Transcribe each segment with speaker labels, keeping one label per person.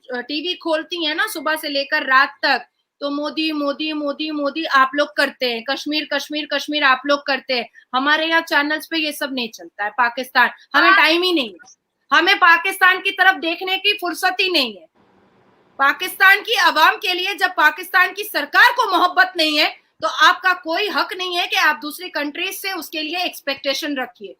Speaker 1: TV खोलती हैं ना सुबह से लेकर रात तक, तो मोदी मोदी मोदी मोदी आप लोग करते हैं, कश्मीर कश्मीर कश्मीर आप लोग करते हैं। हमारे यहाँ चैनल्स पे ये सब नहीं चलता है। पाकिस्तान, हमें टाइम ही नहीं है, हमें पाकिस्तान की तरफ देखने की फुर्सत ही नहीं है। पाकिस्तान की आवाम के लिए जब पाकिस्तान की सरकार को मोहब्बत नहीं है, तो आपका कोई हक नहीं है कि आप दूसरी कंट्रीज से उसके लिए एक्सपेक्टेशन रखिए।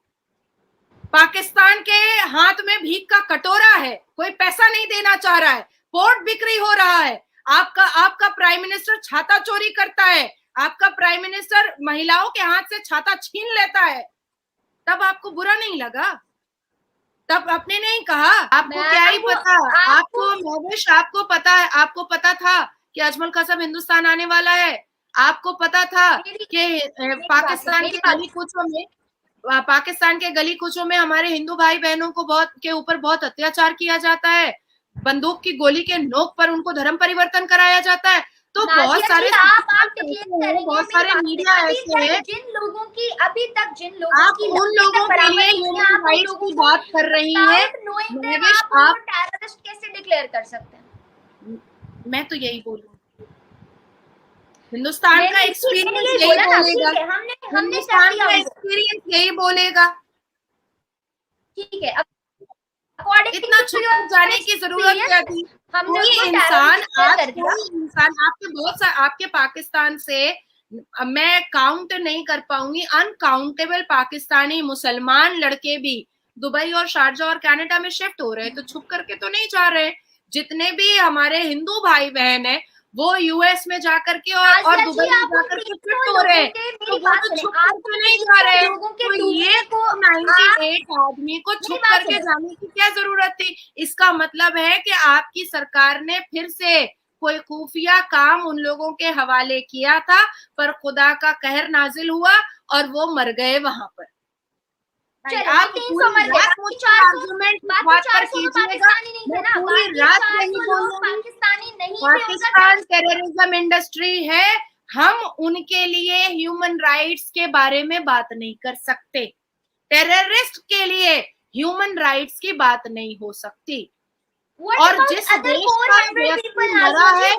Speaker 1: पाकिस्तान के हाथ में भीख का कटोरा है, कोई पैसा नहीं देना चाह रहा है, पोर्ट बिक्री हो रहा है, आपका प्राइम मिनिस्टर छाता चोरी करता है, आपका प्राइम मिनिस्टर महिलाओं के हाथ से छाता छीन लेता है, तब आपको बुरा नहीं लगा? तब आपने नहीं कहा? आपको क्या ही पता? आपको पता है, आपको पता था कि अजमल कसब हिंदुस्तान आने वाला है? आपको पता था कि पाकिस्तान के गली कूचों में हमारे हिंदू भाई बहनों को के ऊपर बहुत अत्याचार किया जाता है, बंदूक की गोली के नोक पर उनको धर्म परिवर्तन कराया जाता है? तो बहुत सारे मीडिया ऐसे हैं,
Speaker 2: जिन लोगों की अभी तक
Speaker 1: आप उन लोगों के लिए ह्यूमन राइट्स की बात कर रही हैं।
Speaker 2: आप टेररिस्ट कैसे डिक्लेयर कर सकते हैं?
Speaker 1: मैं तो यही बोलूँ, हिंदुस्तान का एक्सपीरियंस यही बोलेगा, हिंदुस्तान का एक्सपीरियंस यही बोलेगा।
Speaker 2: ठीक है,
Speaker 1: इतना छुप जाने की जरूरत क्या थी? कोई इंसान आपके पाकिस्तान से, मैं काउंट नहीं कर पाऊंगी, अनकाउंटेबल पाकिस्तानी मुसलमान लड़के भी दुबई और शारजा और कनाडा में शिफ्ट हो रहे हैं, तो छुप करके तो नहीं जा रहे। जितने भी हमारे हिंदू भाई बहन है वो यूएस में जाकर के और दुबई में जाकर के शिफ्ट हो रहे हैं, तो वो तो छुप करके नहीं जा रहे। तो ये 98 आदमी को छुप करके जाने की क्या जरूरत थी? इसका मतलब है कि आपकी सरकार ने फिर से कोई खुफिया काम उन लोगों के हवाले किया था, पर खुदा का कहर नाजिल हुआ और वो मर गए वहां पर। आप पूरी रात मुझसे आर्गुमेंट बात पर कीजिएगा, मैं पूरी रात नहीं बोलूंगी। पाकिस्तान टेररिज्म इंडस्ट्री है, हम उनके लिए ह्यूमन राइट्स के बारे में बात नहीं कर सकते। टेररिस्ट के लिए ह्यूमन राइट्स की बात नहीं हो सकती। और जिस देश का व्यक्ति मरा है,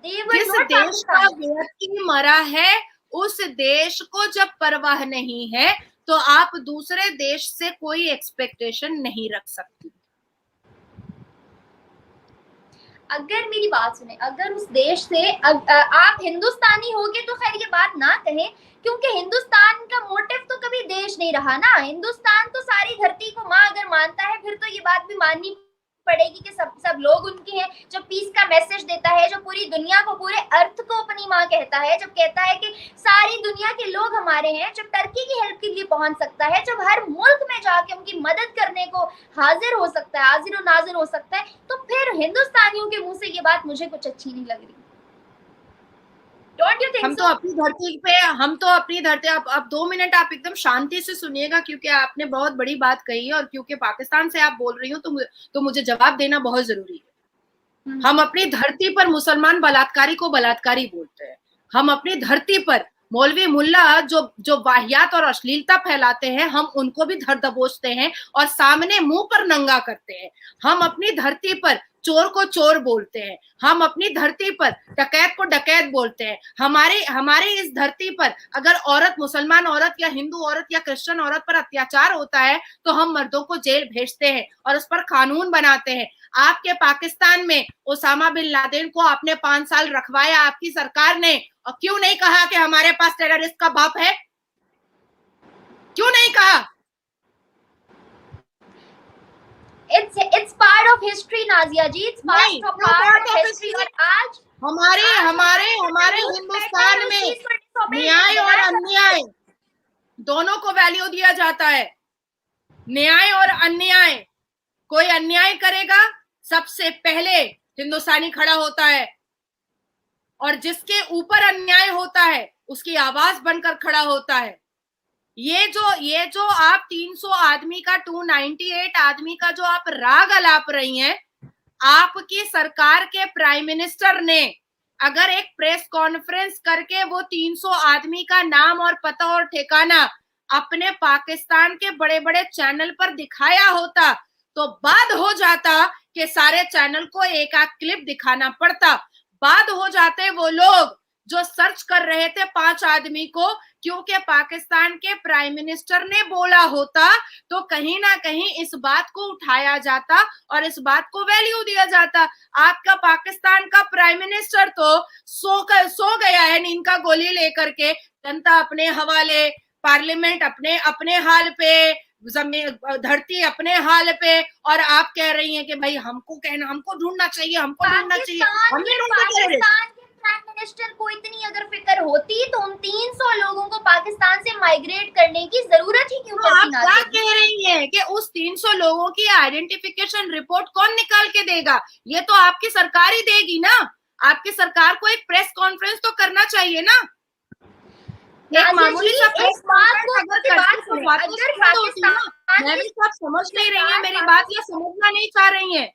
Speaker 1: जिस देश का व्यक्ति मरा है, उस देश को जब परवाह नहीं है, तो आप दूसरे देश से कोई एक्सपेक्टेशन नहीं रख सकती।
Speaker 2: अगर मेरी बात सुने, अगर उस देश से आप हिंदुस्तानी होगे तो खैर ये बात ना कहें, क्योंकि हिंदुस्तान का मोटिव तो कभी देश नहीं रहा ना। हिंदुस्तान तो सारी धरती को माँ अगर मानता है, फिर तो ये बात भी माननी पड़ेगी कि सब लोग उनके हैं। जो पीस का मैसेज देता है, जो पूरी दुनिया को, पूरे अर्थ को अपनी माँ कहता है, जब कहता है कि सारी दुनिया के लोग हमारे हैं, जब टर्की की हेल्प के लिए पहुंच सकता है, जब हर मुल्क में जाके उनकी मदद करने को हाजिर हो सकता है, हाजिर और नाजिर हो सकता है, तो फिर हिंदुस्तानियों के मुंह से ये बात मुझे कुछ अच्छी नहीं लग रही। Don't you think
Speaker 1: हम तो अपनी धरती पे, अब 2 मिनट आप एकदम शांति से सुनिएगा, क्योंकि आपने बहुत बड़ी बात कही है और क्योंकि पाकिस्तान से आप बोल रही हो तो मुझे जवाब देना बहुत जरूरी है। हम अपनी धरती पर मुसलमान बलात्कारी को बलात्कारी बोलते हैं, हम अपनी धरती पर मौलवी मुल्ला जो वाहियात और अश्लीलता फैलाते हैं, हम उनको भी धर दबोचते हैं और सामने मुंह पर नंगा करते हैं। हम अपनी धरती पर चोर को चोर बोलते हैं, हम अपनी धरती पर डकैत को डकैत बोलते हैं। हमारे इस धरती पर अगर औरत, मुसलमान औरत या हिंदू औरत या क्रिश्चियन औरत पर अत्याचार होता है तो हम मर्दों को जेल भेजते हैं और उस पर कानून बनाते हैं। आपके पाकिस्तान में ओसामा बिन लादेन को आपने 5 साल रखवाया आपकी सरकार ने, और क्यों नहीं कहा कि हमारे पास टेररिस्ट का बाप है? क्यों नहीं कहा?
Speaker 2: It's part of history, Nazia ji, it's part of history। और आज
Speaker 1: हमारे हिंदुस्तान में न्याय और अन्याय दोनों को वैल्यू दिया जाता है। न्याय और अन्याय, कोई अन्याय करेगा सबसे पहले हिंदुस्तानी खड़ा होता है, और जिसके ऊपर अन्याय होता है उसकी आवाज बनकर खड़ा होता है। ये जो आप 300 आदमी का, 298 आदमी का जो आप राग अलाप रही हैं, आपकी सरकार के प्राइम मिनिस्टर ने अगर एक प्रेस कॉन्फ्रेंस करके वो 300 आदमी का नाम और पता और ठिकाना अपने पाकिस्तान के बड़े बड़े चैनल पर दिखाया होता, तो बाद हो जाता कि सारे चैनल को एक आध क्लिप दिखाना पड़ता, बाद हो जाते वो लोग जो सर्च कर रहे थे 5 आदमी को, क्योंकि पाकिस्तान के प्राइम मिनिस्टर ने बोला होता तो कहीं ना कहीं इस बात को उठाया जाता और इस बात को वैल्यू दिया जाता। आपका पाकिस्तान का प्राइम मिनिस्टर तो सो गया है नींद का गोली लेकर के, जनता अपने हवाले, पार्लियामेंट अपने अपने हाल पे, धरती अपने हाल पे, और आप कह रही हैं कि भाई हमको ढूंढना चाहिए, हमको ढूंढना चाहिए। हमने
Speaker 2: पाकिस्तान के प्राइम मिनिस्टर को इतनी अगर फिक्र होती तो उन 300 लोगों को पाकिस्तान से माइग्रेट करने की जरूरत ही क्यों पड़ती?
Speaker 1: आप क्या कह रही हैं कि उस 300 लोगों की आइडेंटिफिकेशन रिपोर्ट कौन निकाल के देगा? ये तो आपकी सरकार ही देगी ना। आपकी सरकार को एक प्रेस कॉन्फ्रेंस तो करना चाहिए ना। एक मामूली सा प्रेस कॉन्फ्रेंस अगर करती तो बात तो समझ होती ना। मैं भी सब समझ नहीं रही है मेरी बात, या समझना नहीं चाह रही हैं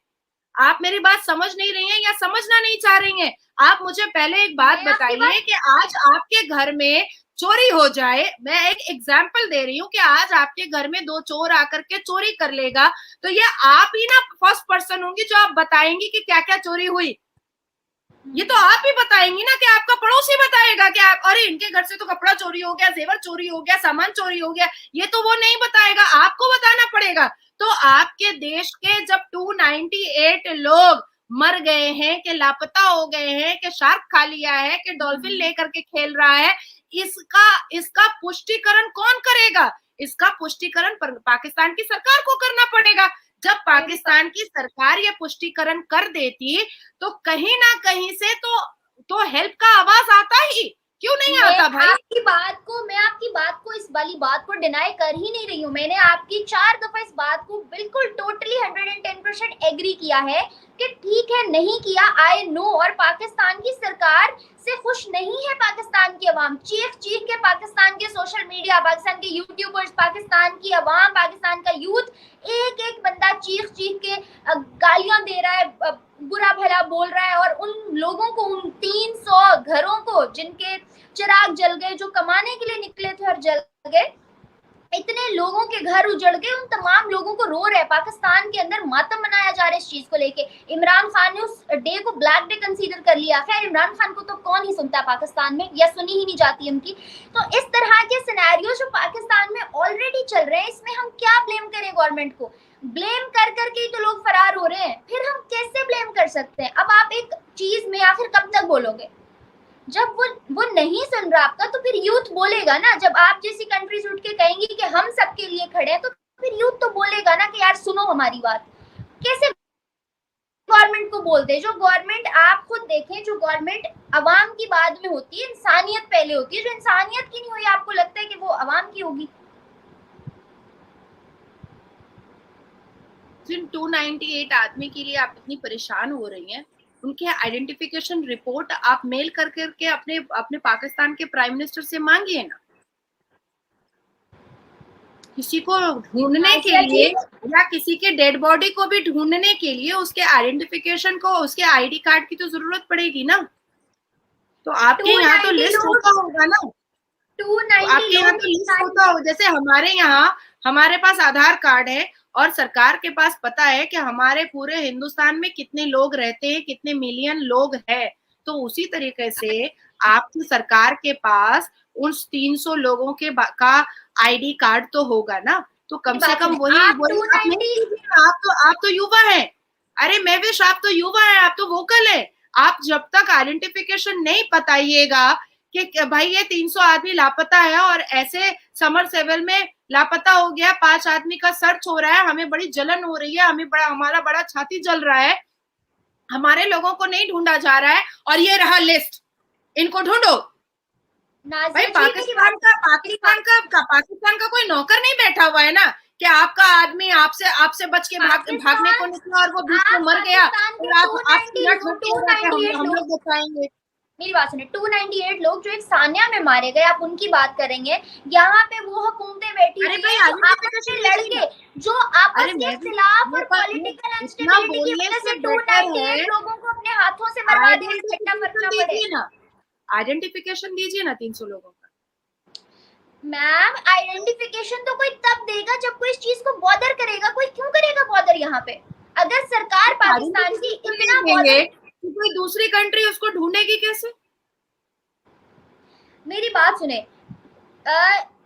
Speaker 1: आप मेरी बात, समझ नहीं रही हैं या समझना नहीं चाह रही हैं आप? मुझे पहले एक बात बताइए कि आज आपके घर में चोरी हो जाए, मैं एक एग्जाम्पल दे रही हूँ कि आज आपके घर में 2 चोर आकर के चोरी कर लेगा, तो ये आप ही ना फर्स्ट पर्सन होंगी जो आप बताएंगी कि क्या क्या चोरी हुई। ये तो आप ही बताएंगी ना, कि आपका पड़ोसी बताएगा कि आप, अरे इनके घर से तो कपड़ा चोरी हो गया, जेवर चोरी हो गया, सामान चोरी हो गया। ये तो वो नहीं बताएगा, आपको बताना पड़ेगा। तो आपके देश के जब 298 लोग मर गए हैं, कि लापता हो गए हैं, कि शार्क खा लिया है, कि डॉल्फिन लेकर के खेल रहा है, इसका पुष्टिकरण कौन करेगा? इसका पुष्टिकरण पाकिस्तान की सरकार को करना पड़ेगा। जब पाकिस्तान की सरकार ये पुष्टिकरण कर देती तो कहीं ना कहीं से तो हेल्प का आवाज आता ही, क्यों नहीं आता भाई?
Speaker 2: मैं आपकी बात को इस वाली बात को डिनाई कर ही नहीं रही हूँ। मैंने आपकी 4 दफा इस बात को बिल्कुल टोटली 110% एग्री किया है कि ठीक है, नहीं किया, आई नो। और पाकिस्तान की सरकार से खुश नहीं है पाकिस्तान की अवाम। चीख के पाकिस्तान के सोशल मीडिया, पाकिस्तान के यूट्यूबर्स, पाकिस्तान की अवाम, पाकिस्तान का यूथ, एक एक बंदा चीख के गालियां दे रहा है, बुरा भला बोल रहा है। और उन लोगों को, उन 300 घरों को जिनके चिराग जल गए, जो कमाने के लिए निकले थे और जल गए, इतने लोगों के घर उजड़ गए, उन तमाम लोगों को रो रहे। पाकिस्तान के अंदर मातम मनाया जा रहा है इस चीज को लेके। इमरान खान ने उस डे को ब्लैक डे कंसीडर कर लिया। खैर, इमरान खान को तो कौन ही सुनता है पाकिस्तान में, या सुनी ही नहीं जाती उनकी। तो इस तरह के सिनेरियो जो पाकिस्तान में ऑलरेडी चल रहे हैं, इसमें हम क्या ब्लेम करें गवर्नमेंट को? ब्लेम कर करके ही तो लोग फरार हो रहे हैं, फिर हम कैसे ब्लेम कर सकते हैं? अब आप एक चीज में आखिर कब तक बोलोगे? जब वो नहीं सुन रहा आपका, तो फिर यूथ बोलेगा ना। जब आप जैसी कंट्रीज उठ के कहेंगी कि हम सबके लिए खड़े हैं, तो फिर यूथ तो बोलेगा ना कि यार सुनो हमारी बात। कैसे गवर्नमेंट को बोलते? जो गवर्नमेंट, आप खुद देखें, जो गवर्नमेंट अवाम की बाद में होती है, इंसानियत पहले होती है। जो इंसानियत की नहीं हुई, आपको लगता है कि वो अवाम की होगी?
Speaker 1: जिन 298 आदमी के लिए आप इतनी परेशान हो रही हैं, उनके आइडेंटिफिकेशन रिपोर्ट आप मेल कर करके अपने पाकिस्तान के प्राइम मिनिस्टर से मांगिए ना। किसी को ढूंढने के लिए या किसी के डेड बॉडी को भी ढूंढने के लिए उसके आइडेंटिफिकेशन को, उसके आईडी कार्ड की तो जरूरत पड़ेगी ना। तो आपके यहाँ तो लिस्ट होता होगा ना, आपके यहाँ तो लिस्ट होता होगा। जैसे हमारे यहाँ, हमारे पास आधार कार्ड है और सरकार के पास पता है कि हमारे पूरे हिंदुस्तान में कितने लोग रहते हैं, कितने मिलियन लोग हैं। तो उसी तरीके से आपकी सरकार के पास उन 300 लोगों के का आईडी कार्ड तो होगा ना। तो कम से कम वही आप तो युवा हैं। अरे महविश, आप तो युवा हैं, आप तो वोकल है। आप जब तक आइडेंटिफिकेशन नहीं बताइएगा कि भाई ये 300 आदमी लापता है और ऐसे समर सेवल में लापता हो गया, 5 आदमी का सर्च हो रहा है, हमें बड़ी जलन हो रही है, हमारा बड़ा छाती जल रहा है, हमारे लोगों को नहीं ढूंढा जा रहा है, और ये रहा लिस्ट, इनको ढूंढो। भाई पाकिस्तान का कोई नौकर नहीं बैठा हुआ है ना कि आपका आदमी आपसे बच के भागने को निकला और वो बीच में मर गया और हम लोग बताएंगे।
Speaker 2: मेरी बात सुनिए, 298 लोग जो एक सानिया में मारे गए, आप उनकी बात करेंगे। यहाँ पे वो हुकूमतें बैठी हुई हैं, आपस में लड़के, जो आपस के खिलाफ और पॉलिटिकल इंस्टेबिलिटी की वजह से 298 लोगों को अपने हाथों से बर्बाद करना पड़े।
Speaker 1: आइडेंटिफिकेशन दीजिए ना 300 लोगों का।
Speaker 2: मैम आइडेंटिफिकेशन तो कोई तब देगा जब कोई इस चीज को बॉदर करेगा। कोई क्यों करेगा बॉदर यहाँ पे? अगर सरकार पाकिस्तान की इतना
Speaker 1: देंगे
Speaker 2: बॉदर,
Speaker 1: कि कोई दूसरी कंट्री उसको ढूंढेगी कैसे?
Speaker 2: मेरी बात सुने,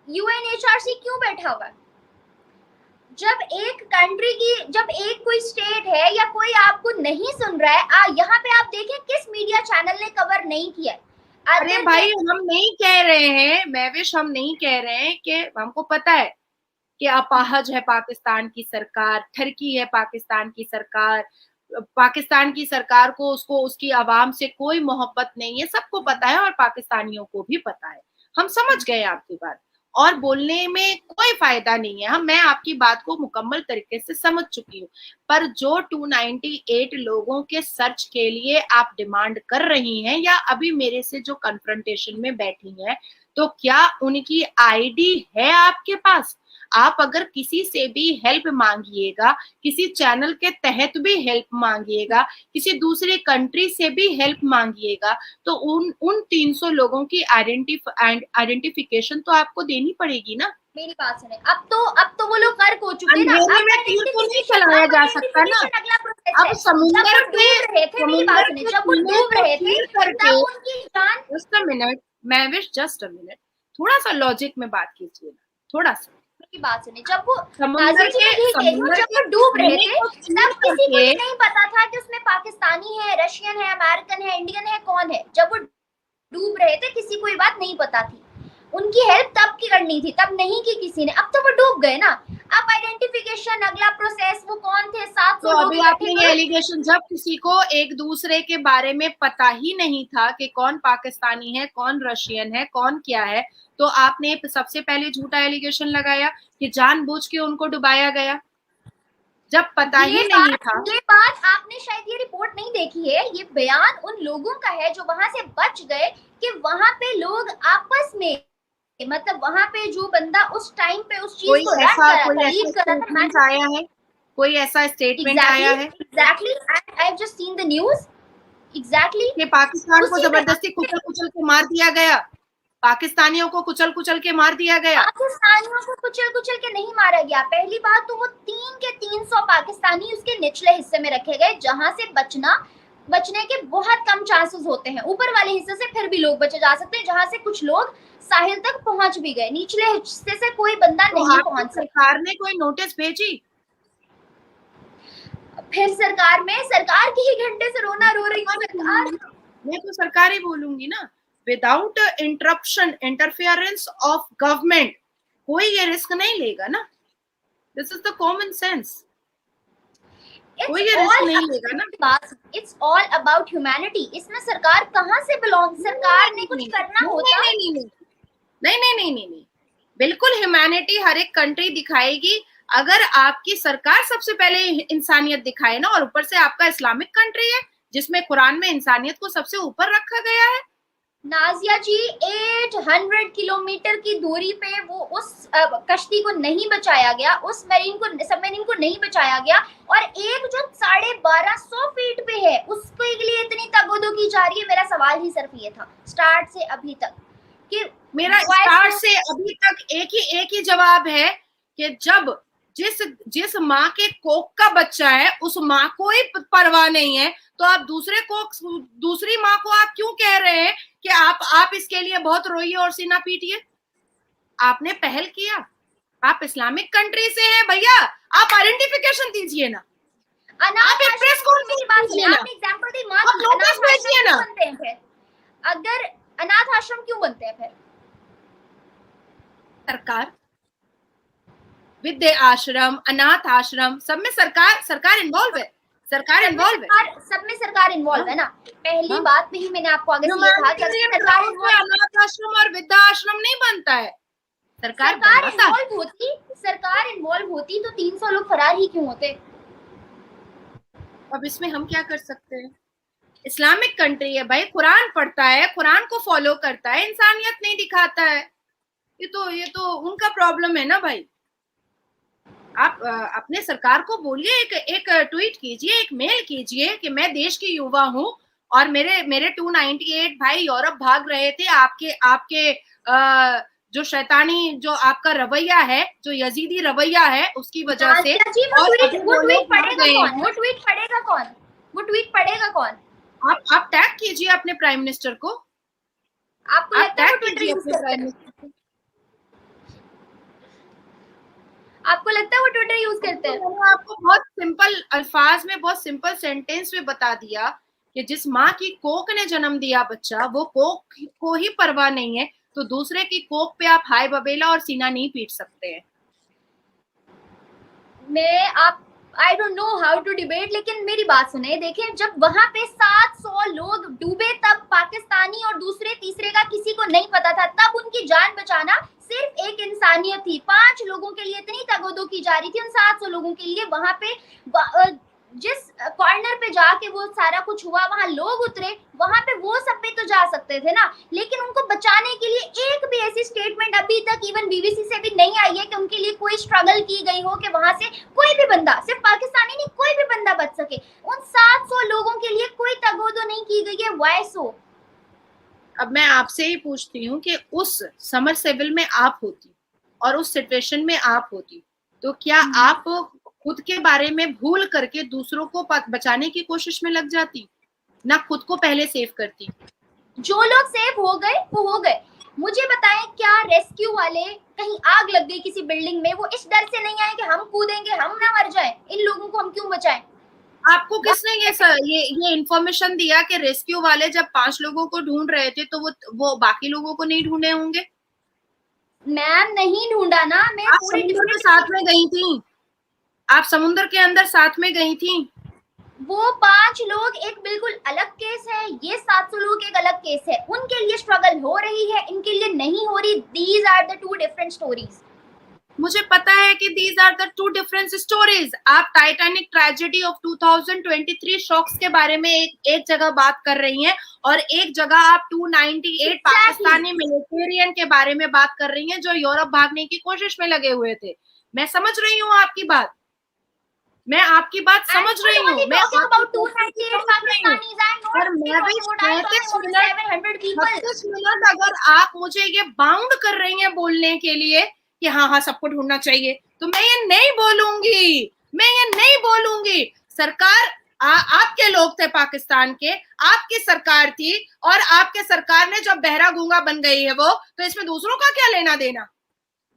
Speaker 2: यूएनएचआरसी क्यों बैठा हुआ है? जब एक कंट्री की, जब एक कोई स्टेट है या कोई आपको नहीं सुन रहा है, यहाँ पे आप देखें किस मीडिया चैनल ने कवर नहीं किया।
Speaker 1: अरे भाई हम नहीं कह रहे हैं महविश, हम नहीं कह रहे हैं कि हमको पता है कि अपाहज है पाकिस्तान की सरकार, ठरकी है पाकिस्तान की सरकार, पाकिस्तान की सरकार को उसको उसकी आवाम से कोई मोहब्बत नहीं है, सबको पता है और पाकिस्तानियों को भी पता है। हम समझ गए आपकी बात और बोलने में कोई फायदा नहीं है। मैं आपकी बात को मुकम्मल तरीके से समझ चुकी हूँ, पर जो 298 लोगों के सर्च के लिए आप डिमांड कर रही हैं या अभी मेरे से जो कन्फ्रंटेशन में बैठी हैं, तो क्या उनकी आईडी है आपके पास? आप अगर किसी से भी हेल्प मांगिएगा, किसी चैनल के तहत भी हेल्प मांगिएगा, किसी दूसरी कंट्री से भी हेल्प मांगिएगा, तो उन 300 लोगों की आइडेंटिफिकेशन तो आपको देनी पड़ेगी ना।
Speaker 2: मेरी बात सुने, अब तो वो लोग गर्क हो चुके ना।
Speaker 1: अंधेरे में तीर तो नहीं चलाया जा सकता ना।
Speaker 2: अगला प्रोसेस
Speaker 1: अब
Speaker 2: है।
Speaker 1: समुंदर
Speaker 2: जब वो डूब रहे थे, मेरी बात सुने, जब वो डूब रहे थे तब उनकी जान,
Speaker 1: just a minute Mahvish, just a minute, थोड़ा सा लॉजिक में बात कीजिए ना, थोड़ा सा।
Speaker 2: की बात सुने, जब वो
Speaker 1: समुंदर
Speaker 2: जी मैं यही कह रही हूँ, जब वो डूब रहे थे तब किसी को ये नहीं पता था कि उसमें पाकिस्तानी है, रशियन है, अमेरिकन है, इंडियन है, कौन है। जब वो डूब रहे थे किसी को ये बात नहीं पता थी। उनकी हेल्प तब की करनी थी, तब नहीं की किसी ने। अब तो वो डूब गए ना। अब आइडेंटिफिकेशन, अगला प्रोसेस, वो कौन थे 700
Speaker 1: तो
Speaker 2: लोग
Speaker 1: अभी आपने ये एलिगेशन, जब किसी को एक दूसरे के बारे में पता ही नहीं था कि कौन पाकिस्तानी है, कौन रशियन है, कौन क्या है, तो आपने सबसे पहले झूठा एलिगेशन लगाया कि जानबूझ के उनको डुबाया गया, जब पता ही नहीं था।
Speaker 2: ये बात आपने शायद ये रिपोर्ट नहीं देखी है। ये बयान उन लोगों का है जो वहां से बच गए, कि वहां पे लोग आपस में, मतलब वहां पे जो बंदा उस टाइम पे उस चीज को रन कर रहा था,
Speaker 1: आया है, कोई ऐसा स्टेटमेंट आया है?
Speaker 2: Exactly, I have just seen the news. Exactly,
Speaker 1: कि पाकिस्तान को जबरदस्ती कुचल कुचल के मार दिया गया, पाकिस्तानियों को कुचल कुचल के मार दिया गया।
Speaker 2: पाकिस्तानियों को कुचल कुचल के नहीं मारा गया। पहली बात तो वो 300 पाकिस्तानी उसके निचले हिस्से में रखे गए, जहां से बचने के बहुत कम चांसेस होते हैं। ऊपर वाले हिस्से से फिर भी लोग बचे जा सकते हैं, जहां से कुछ लोग साहिल तक पहुंच भी गए। निचले हिस्से से कोई बंदा
Speaker 1: तो
Speaker 2: नहीं पहुंच सकता।
Speaker 1: सरकार ने कोई नोटिस भेजी?
Speaker 2: फिर सरकार के ही घंटे से रोना रो रही है सरकार।
Speaker 1: मैं तो सरकार ही बोलूंगी ना। Without interruption, interference of government कोई ये रिस्क नहीं लेगा ना। This is the common sense. कोई ये रिस्क नहीं लेगा ना।
Speaker 2: It's all about humanity. इसमें सरकार कहाँ से बिलोंग? सरकार ने कुछ करना होता।
Speaker 1: नहीं, बिल्कुल ह्यूमैनिटी हर एक कंट्री दिखाएगी अगर आपकी सरकार सबसे पहले इंसानियत दिखाए ना। और ऊपर से आपका इस्लामिक कंट्री है जिसमें कुरान में इंसानियत को सबसे ऊपर रखा गया है।
Speaker 2: नाजिया जी, 800 किलोमीटर की दूरी पे वो उस कश्ती को नहीं बचाया गया, उस सबमरीन को नहीं बचाया गया, और एक जो 1250 फीट पे है उसके लिए इतनी तगोदो की जा रही है। मेरा सवाल ही सिर्फ ये था स्टार्ट से अभी तक, कि
Speaker 1: मेरा स्टार्ट से अभी तक एक ही जवाब है कि जब जिस माँ के कोख का बच्चा है उस माँ को ही परवाह नहीं है, तो आप दूसरी माँ को आप क्यों कह रहे हैं कि आप इसके लिए बहुत रोइए और सीना पीटिए? आपने पहल किया, आप इस्लामिक कंट्री से हैं भैया, आप आइडेंटिफिकेशन दीजिए ना। आप एक प्रेस कॉन्फ्रेंस कीजिए ना,
Speaker 2: एग्जांपल दी,
Speaker 1: आप नोटिस भेजिए ना।
Speaker 2: अगर अनाथ आश्रम क्यों बनते हैं? फिर
Speaker 1: सरकार, विद्या आश्रम, अनाथ आश्रम, सब में सरकार इन्वॉल्व है। सरकार इन्वॉल्व है,
Speaker 2: सब में सरकार इन्वॉल्व है ना। पहली बात में ही मैंने आपको आगे से कहा कि सरकार
Speaker 1: अनाथ आश्रम और विद्या आश्रम नहीं बनता है। सरकार
Speaker 2: इन्वॉल्व होती तो 300 लोग फरार ही क्यों होते?
Speaker 1: अब इसमें हम क्या कर सकते हैं? इस्लामिक कंट्री है भाई, कुरान पढ़ता है, कुरान को फॉलो करता है, इंसानियत नहीं दिखाता है। ये तो उनका प्रॉब्लम है ना भाई। आप अपने सरकार को बोलिए, एक ट्वीट कीजिए, एक मेल कीजिए कि मैं देश की युवा हूं और मेरे 298 भाई यूरोप भाग रहे थे, आपके जो शैतानी जो आपका रवैया है, जो यजीदी रवैया है, उसकी वजह से।
Speaker 2: जी,
Speaker 1: और अभी
Speaker 2: वो ट्वीट
Speaker 1: लोग मर
Speaker 2: पढ़ेगा
Speaker 1: गए
Speaker 2: कौन?
Speaker 1: हैं।
Speaker 2: वो ट्वीट पढ़ेगा कौन? वो ट्वीट पढ़ेगा कौन?
Speaker 1: आप टैग कीजिए अपने प्राइम मिनिस्टर को,
Speaker 2: आपको
Speaker 1: आप
Speaker 2: लगता है
Speaker 1: टैग
Speaker 2: वो ट्विटर
Speaker 1: कीजिए
Speaker 2: यूज
Speaker 1: अपने
Speaker 2: करते
Speaker 1: प्राइम
Speaker 2: हैं?
Speaker 1: मिनिस्टर को।
Speaker 2: आपको लगता है वो ट्विटर यूज करते
Speaker 1: तो
Speaker 2: हैं?
Speaker 1: मैंने आपको बहुत सिंपल अल्फाज में, बहुत सिंपल सेंटेंस में बता दिया कि जिस माँ की कोख ने जन्म दिया बच्चा, वो कोख को ही परवाह नहीं है, तो दूसरे की कोख पे आप हाय बबेला और सीना नहीं पीट सकते हैं।
Speaker 2: मैं आप I don't know how to debate, लेकिन मेरी बात सुने। देखिए, जब वहां पे 700 लोग डूबे, तब पाकिस्तानी और दूसरे तीसरे का किसी को नहीं पता था, तब उनकी जान बचाना सिर्फ एक इंसानियत थी। 5 लोगों के लिए इतनी तगोदो की जा रही थी, उन 700 लोगों के लिए। वहां पे जिस कॉर्नर पे जाके वो सारा कुछ हुआ, वहां लोग उतरे, वहां पे वो सब पे तो जा सकते थे ना। लेकिन उनको बचाने के लिए एक भी ऐसी स्टेटमेंट अभी तक इवन बीबीसी से भी नहीं आई है कि उनके लिए कोई स्ट्रगल की गई हो कि वहां से कोई भी बंदा, सिर्फ पाकिस्तानी नहीं, कोई भी बंदा बच सके। उन 700 लोगों के लिए कोई तगोदो नहीं की गई है। वाई सो?
Speaker 1: अब मैं आपसे ही पूछती हूँ कि उस समरसेबल में आप होती और उस सिचुएशन में आप होती, तो क्या आप खुद के बारे में भूल करके दूसरों को बचाने की कोशिश में लग जाती, ना खुद को पहले सेव करती?
Speaker 2: जो लोग सेव हो गए वो हो गए। मुझे बताएं, क्या रेस्क्यू वाले, कहीं आग लग गई किसी बिल्डिंग में, वो इस डर से नहीं आए कि हम कूदेंगे, हम ना मर जाएं, इन लोगों को हम क्यों बचाएं?
Speaker 1: आपको किसने ये इन्फॉर्मेशन दिया कि रेस्क्यू वाले जब 5 लोगों को ढूंढ रहे थे तो वो बाकी लोगों को नहीं ढूंढे होंगे?
Speaker 2: मैम, नहीं ढूंढा ना, मैं
Speaker 1: आप
Speaker 2: पूरे
Speaker 1: समुद्र के
Speaker 2: डिफरेंट।
Speaker 1: साथ में गई थी, आप समुद्र के अंदर साथ में गई थी।
Speaker 2: वो 5 लोग एक बिल्कुल अलग केस है, ये 700 लोग एक अलग केस है। उनके लिए स्ट्रगल हो रही है, इनके लिए नहीं हो रही। These are the 2 different stories.
Speaker 1: मुझे पता है कि these are the 2 different stories. आप टाइटैनिक ट्रेजेडी ऑफ 2023 शॉक्स के बारे में एक जगह बात कर रही हैं, और एक जगह आप 298 पाकिस्तानी मिलिटेरियन के बारे में बात कर रही हैं जो यूरोप भागने की कोशिश में लगे हुए थे। मैं समझ रही हूँ आपकी बात, मैं आपकी बात समझ रही हूँ, मैं आपकी पर मैं भी 36 मिनट अगर आप मुझे ये बाउंड कर रही हैं बोलने के लिए कि हाँ हाँ सबको ढूंढना चाहिए, तो मैं ये नहीं बोलूंगी, मैं ये नहीं बोलूंगी। सरकार आपके लोग थे पाकिस्तान के, आपकी सरकार थी, और आपके सरकार ने जब बहरा गूंगा बन गई है वो, तो इसमें दूसरों का क्या लेना देना?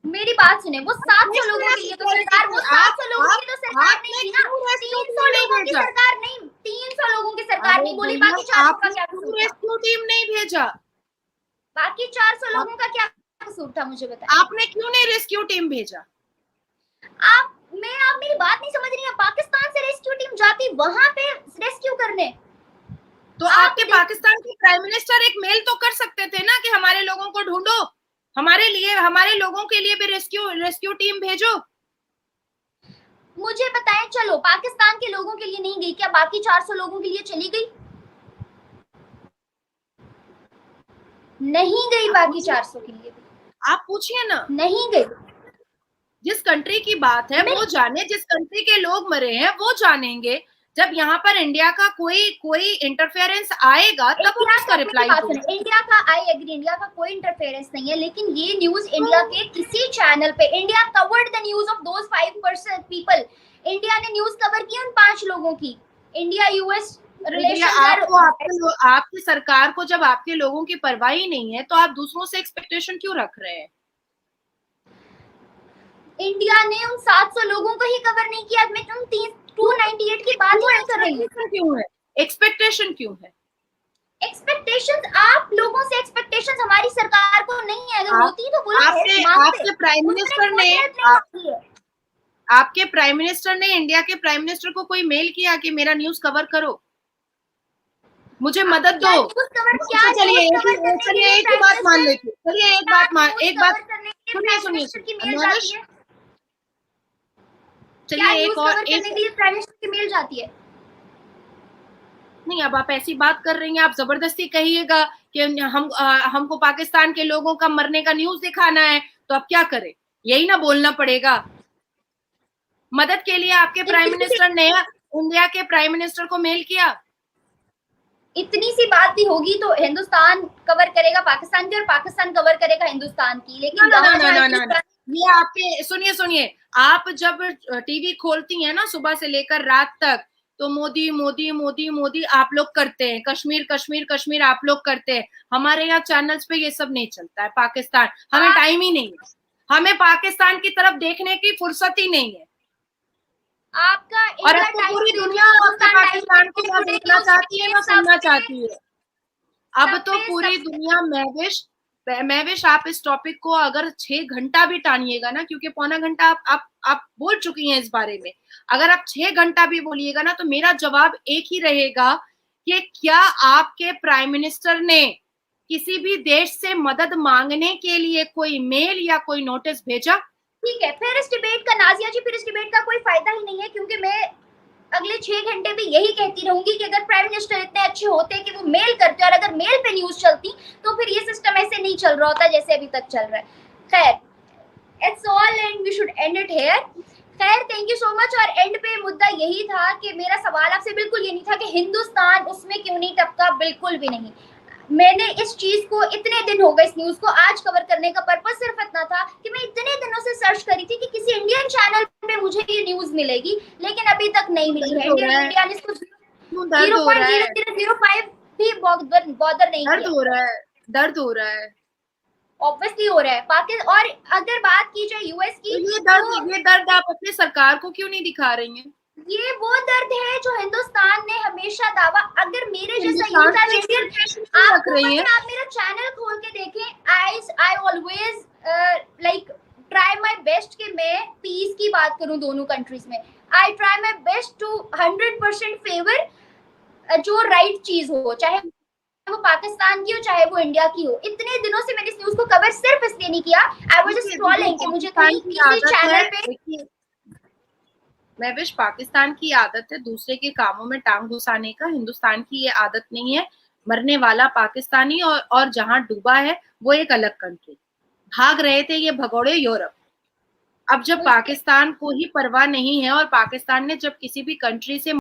Speaker 2: मेरी बात सुने, वो 700 लोगों के लिए तो सरकार, वो 700 लोगों की तो सरकार नहीं थी ना। 300 लोगों की सरकार नहीं, 300 लोगों की सरकार नहीं बोली। बाकी 400 का क्या कसूर था?
Speaker 1: रेस्क्यू टीम नहीं भेजा,
Speaker 2: बाकी 400 लोगों का क्या कसूर था, मुझे बताइए।
Speaker 1: आपने क्यों नहीं रेस्क्यू टीम भेजा?
Speaker 2: आप मेरी बात नहीं समझ रही है। पाकिस्तान से रेस्क्यू टीम जाती वहां पे रेस्क्यू करने,
Speaker 1: तो आपके पाकिस्तान के प्राइम मिनिस्टर एक मेल तो कर सकते थे ना कि हमारे लोगों को ढूंढो, हमारे लिए, हमारे लोगों के लिए भी रेस्क्यू टीम भेजो।
Speaker 2: मुझे बताएं, चलो पाकिस्तान के लोगों के लिए नहीं गई, क्या बाकी 400 लोगों के लिए चली गई? नहीं गई, बाकी 400 के लिए
Speaker 1: आप पूछिए ना,
Speaker 2: नहीं गई।
Speaker 1: जिस कंट्री की बात है वो जाने, जिस कंट्री के लोग मरे हैं वो जानेंगे। जब यहाँ पर इंडिया का कोई इंटरफेरेंस आएगा तब हम उसका रिप्लाई देंगे।
Speaker 2: इंडिया का, आई एग्री, इंडिया का कोई इंटरफेरेंस नहीं है, लेकिन ये न्यूज इंडिया के किसी चैनल पे, India covered the news of those 5% people. India ने न्यूज कवर की उन 5 लोगों की। इंडिया यूएस
Speaker 1: रिलेशन, आपकी सरकार को जब आपके लोगों की परवाह ही नहीं है तो आप दूसरों से एक्सपेक्टेशन क्यों रख रहे हैं?
Speaker 2: इंडिया ने उन 700 लोगों को ही कवर नहीं किया। मैं तुम 298 की बात नहीं कर रही हूँ।
Speaker 1: क्यों है एक्सपेक्टेशन, क्यों है
Speaker 2: एक्सपेक्टेशंस? आप लोगों से एक्सपेक्टेशंस हमारी सरकार को नहीं है। अगर होती तो बोलो।
Speaker 1: आपके प्राइम मिनिस्टर ने, आपके प्राइम मिनिस्टर ने इंडिया के प्राइम मिनिस्टर को कोई मेल किया कि मेरा न्यूज कवर करो, मुझे मदद दो? चलिए एक ही बात मान लेती, चलिए एक बात सुनिए, चलिए एक और
Speaker 2: प्राइम मिनिस्टर की मेल जाती है।
Speaker 1: नहीं, अब आप ऐसी बात कर रही हैं, आप जबरदस्ती कहिएगा कि हमको पाकिस्तान के लोगों का मरने का न्यूज दिखाना है, तो अब क्या करें? यही ना बोलना पड़ेगा। मदद के लिए आपके प्राइम मिनिस्टर ने इंडिया के प्राइम मिनिस्टर को मेल किया?
Speaker 2: इतनी सी बात भी होगी तो हिंदुस्तान कवर करेगा पाकिस्तान की और पाकिस्तान कवर करेगा हिंदुस्तान की, लेकिन
Speaker 1: ये आपके सुनिए सुनिए, आप जब टीवी खोलती हैं ना सुबह से लेकर रात तक, तो मोदी मोदी मोदी मोदी आप लोग करते हैं, कश्मीर कश्मीर कश्मीर आप लोग करते हैं। हमारे यहाँ चैनल्स पे ये सब नहीं चलता है। पाकिस्तान, हमें टाइम ही नहीं है, हमें पाकिस्तान की तरफ देखने की फुर्सत ही नहीं है।
Speaker 2: आपका
Speaker 1: और अब तो पूरी दुनिया पाकिस्तान को ना देखना चाहती है ना सुनना चाहती है। अब तो पूरी दुनिया महविश आप इस टॉपिक को अगर 6 घंटा भी टानिएगा ना, क्योंकि पौना घंटा आप बोल चुकी हैं इस बारे में, अगर आप 6 घंटा भी बोलिएगा ना, तो मेरा जवाब एक ही रहेगा कि क्या आपके प्राइम मिनिस्टर ने किसी भी देश से मदद मांगने के लिए कोई मेल या कोई नोटिस भेजा?
Speaker 2: ठीक है, फिर इस डिबेट का नाजिया जी, फिर इस डिबेट का कोई फायदा ही नहीं है, क्योंकि मैं अगले 6 घंटे भी यही कहती रहूंगी कि अगर प्राइम मिनिस्टर इतने अच्छे होते कि वो मेल करते और अगर मेल पे न्यूज चलती तो फिर ये सिस्टम ऐसे नहीं चल रहा होता जैसे अभी तक चल रहा है। खैर, it's all and we should end it here. खैर, थैंक यू सो मच। और एंड पे मुद्दा यही था कि मेरा सवाल आपसे बिल्कुल ये नहीं था कि हिंदुस्तान उसमें क्यों नहीं टपका, बिल्कुल भी नहीं। मैंने इस चीज को, इतने दिन हो गए इस न्यूज को आज कवर करने का पर्पस सिर्फ इतना था कि मैं इतने दिनों से सर्च करी थी कि किसी इंडियन चैनल पे मुझे ये न्यूज मिलेगी, लेकिन अभी तक नहीं मिली है। इंडियन मीडिया ने इसको 0.0005 भी बॉदर नहीं किया।
Speaker 1: दर्द हो रहा है
Speaker 2: ऑब्वियसली हो रहा है। पाकिस्तान, और अगर बात की जाए यूएस की,
Speaker 1: तो ये दर्द आप अपनी सरकार को क्यों नहीं दिखा रही हैं?
Speaker 2: ये वो दर्द है जो हिंदुस्तान ने हमेशा दावा, अगर मेरे जैसा यूथ आप मेरा चैनल खोल के देखें, I always like try my best कि मैं पीस की बात करूं दोनों कंट्रीज में। I try my best to 100% favour जो राइट चीज हो, चाहे वो पाकिस्तान की हो चाहे वो इंडिया की हो। इतने दिनों से मैंने इस न्यूज को कवर सिर्फ इसलिए नहीं किया, आई वाज जस्ट स्क्रॉलिंग कि मुझे कहीं किसी चैनल पे।
Speaker 1: महविश, पाकिस्तान की आदत है दूसरे के कामों में टांग घुसाने का, हिंदुस्तान की ये आदत नहीं है। मरने वाला पाकिस्तानी और जहां डूबा है वो एक अलग कंट्री। भाग रहे थे ये भगोड़े यूरोप। अब जब पाकिस्तान को ही परवाह नहीं है और पाकिस्तान ने जब किसी भी कंट्री से